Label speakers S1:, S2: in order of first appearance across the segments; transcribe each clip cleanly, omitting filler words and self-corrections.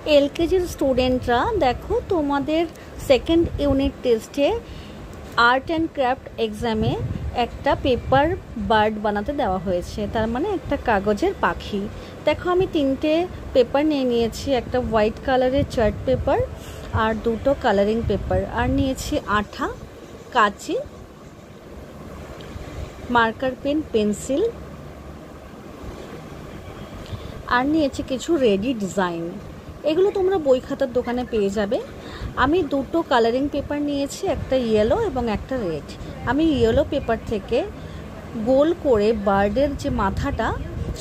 S1: এলকেজির স্টুডেন্টরা দেখো, তোমাদের সেকেন্ড ইউনিট টেস্টে আর্ট অ্যান্ড ক্রাফট এক্সামে একটা পেপার বার্ড বানাতে দেওয়া হয়েছে, তার মানে একটা কাগজের পাখি। দেখো, আমি 3টে পেপার নিয়ে নিয়েছি, একটা হোয়াইট কালারের চার্ট পেপার আর 2টো কালারিং পেপার, আর নিয়েছি আঠা, কাঁচি, মার্কার পেন, পেন্সিল, আর নিয়েছি কিছু রেডি ডিজাইন। এগুলো তোমরা বই খাতার দোকানে পেয়ে যাবে। আমি 2টো কালারিং পেপার নিয়েছি, একটা ইয়েলো এবং একটা রেড। আমি ইয়েলো পেপার থেকে গোল করে বার্ডের যে মাথাটা,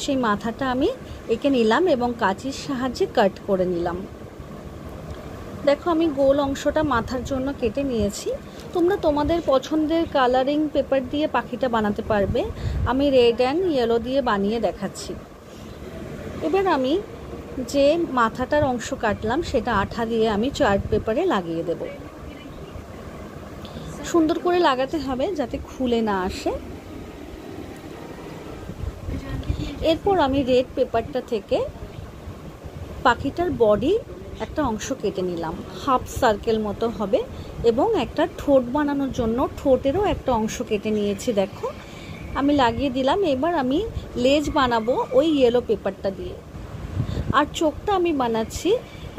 S1: সেই মাথাটা আমি এঁকে নিলাম এবং কাঁচির সাহায্যে কাট করে নিলাম। দেখো, আমি গোল অংশটা মাথার জন্য কেটে নিয়েছি। তোমরা তোমাদের পছন্দের কালারিং পেপার দিয়ে পাখিটা বানাতে পারবে। আমি রেড অ্যান্ড ইয়েলো দিয়ে বানিয়ে দেখাচ্ছি। এবার আমি যে মাথাটার অংশ কাটলাম সেটা আঠা দিয়ে আমি চার্ট পেপারে লাগিয়ে দেব। সুন্দর করে লাগাতে হবে যাতে খুলে না আসে। এরপর আমি রেড পেপারটা থেকে পাখিটার বডি একটা অংশ কেটে নিলাম, হাফ সার্কেল মতো হবে, এবং একটা ঠোঁট বানানোর জন্য ঠোঁটেরও একটা অংশ কেটে নিয়েছি। দেখো, আমি লাগিয়ে দিলাম। এবার আমি লেজ বানাবো ওই ইয়েলো পেপারটা দিয়ে, আর চোখটা আমি বানাচ্ছি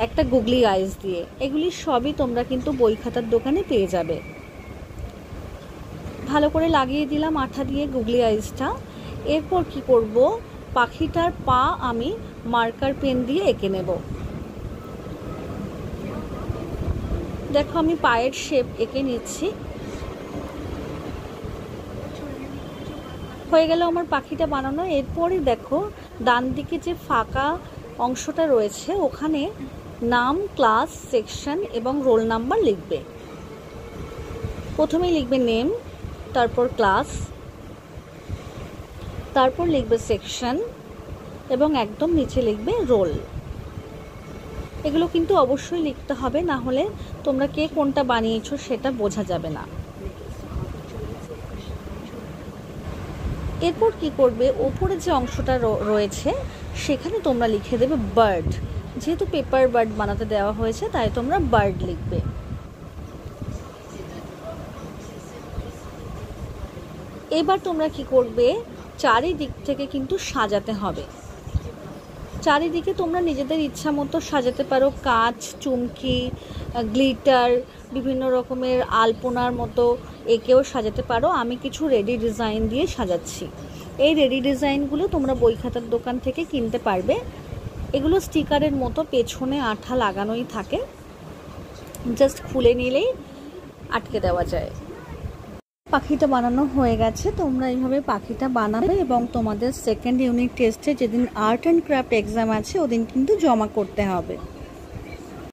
S1: একটা গুগলি আইস দিয়ে। এগুলি সবই তোমরা কিন্তু বই খাতার দোকানে পেয়ে যাবে। ভালো করে লাগিয়ে দিলাম আঠা দিয়ে গুগলি আইসটা। এরপর কি করব, পাখিটার পা আমি মার্কার পেন দিয়ে এঁকে নেব। দেখো, আমি পায়ের শেপ এঁকে নিচ্ছি। হয়ে গেল আমার পাখিটা বানানো। এরপরে দেখো, ডান দিকে যে ফাঁকা অংশটা রয়েছে ওখানে নাম, ক্লাস, সেকশন এবং রোল নাম্বার লিখবে। প্রথমেই লিখবে নেম, তারপর ক্লাস, তারপর লিখবে সেকশন এবং একদম নিচে লিখবে রোল। এগুলো কিন্তু অবশ্যই লিখতে হবে, না হলে তোমরা কে কোনটা বানিয়েছো সেটা বোঝা যাবে না। এরপর কি করবে, ওপরে যে অংশটা রয়েছে সেখানে তোমরা লিখে দেবে বার্ড। যেহেতু পেপার বার্ড বানাতে দেওয়া হয়েছে তাই তোমরা বার্ড লিখবে। এবার তোমরা কি করবে, চারিদিক থেকে কিন্তু সাজাতে হবে। চারিদিকে তোমরা নিজেদের ইচ্ছা মতো সাজাতে পারো, কাঁচ, চুমকি, গ্লিটার, বিভিন্ন রকমের আলপনার মতো একেও সাজাতে পারো। আমি কিছু রেডি ডিজাইন দিয়ে সাজাচ্ছি। এই রেডি ডিজাইনগুলো তোমরা বই খাতার দোকান থেকে কিনতে পারবে। এগুলো স্টিকারের মতো পেছনে আঠা লাগানোই থাকে, জাস্ট খুলে নিলেই আটকে দেওয়া যায়। পাখিটা বানানো হয়ে গেছে। তোমরা এইভাবে পাখিটা বানাবে এবং তোমাদের সেকেন্ড ইউনিট টেস্টে যেদিন আর্ট অ্যান্ড ক্রাফট এক্সাম আছে ওদিন কিন্তু জমা করতে হবে।